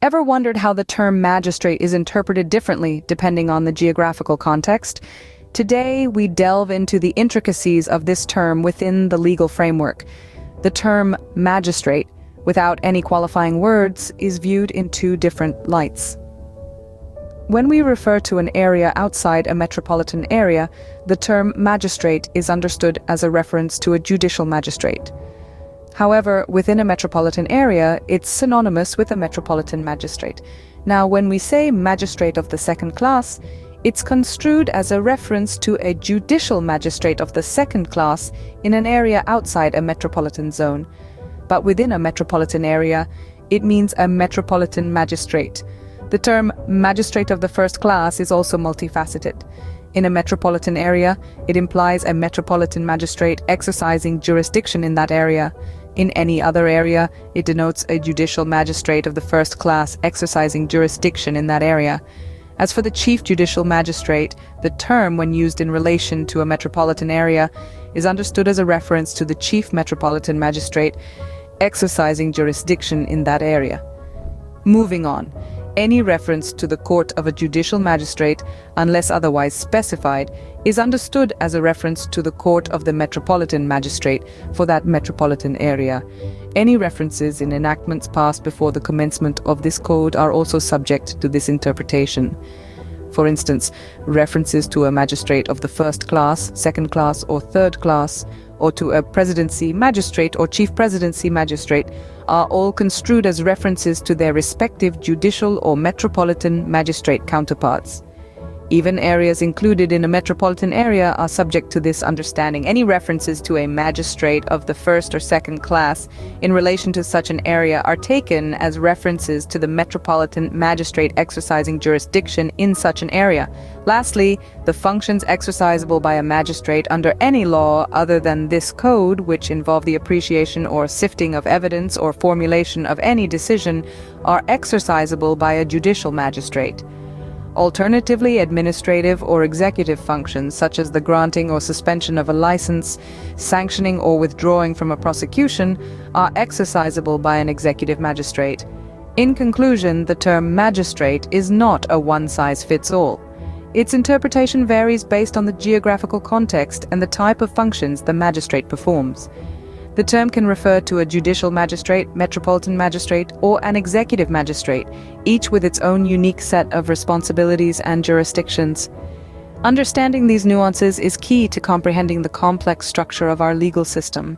Ever wondered how the term magistrate is interpreted differently depending on the geographical context? Today, we delve into the intricacies of this term within the legal framework. The term magistrate, without any qualifying words, is viewed in two different lights. When we refer to an area outside a metropolitan area, the term magistrate is understood as a reference to a judicial magistrate. However, within a metropolitan area, it's synonymous with a metropolitan magistrate. Now, when we say magistrate of the second class, it's construed as a reference to a judicial magistrate of the second class in an area outside a metropolitan zone. But within a metropolitan area, it means a metropolitan magistrate. The term magistrate of the first class is also multifaceted. In a metropolitan area, it implies a metropolitan magistrate exercising jurisdiction in that area. In any other area, it denotes a judicial magistrate of the first class exercising jurisdiction in that area. As for the chief judicial magistrate, the term, when used in relation to a metropolitan area, is understood as a reference to the chief metropolitan magistrate exercising jurisdiction in that area. Moving on. Any reference to the court of a judicial magistrate, unless otherwise specified, is understood as a reference to the court of the metropolitan magistrate for that metropolitan area. Any references in enactments passed before the commencement of this code are also subject to this interpretation. For instance, references to a magistrate of the first class, second class, or third class, or to a presidency magistrate or chief presidency magistrate are all construed as references to their respective judicial or metropolitan magistrate counterparts. Even areas included in a metropolitan area are subject to this understanding. Any references to a magistrate of the first or second class in relation to such an area are taken as references to the metropolitan magistrate exercising jurisdiction in such an area. Lastly, the functions exercisable by a magistrate under any law other than this code, which involve the appreciation or sifting of evidence or formulation of any decision, are exercisable by a judicial magistrate. Alternatively, administrative or executive functions, such as the granting or suspension of a license, sanctioning or withdrawing from a prosecution, are exercisable by an executive magistrate. In conclusion, the term magistrate is not a one-size-fits-all. Its interpretation varies based on the geographical context and the type of functions the magistrate performs. The term can refer to a judicial magistrate, metropolitan magistrate, or an executive magistrate, each with its own unique set of responsibilities and jurisdictions. Understanding these nuances is key to comprehending the complex structure of our legal system.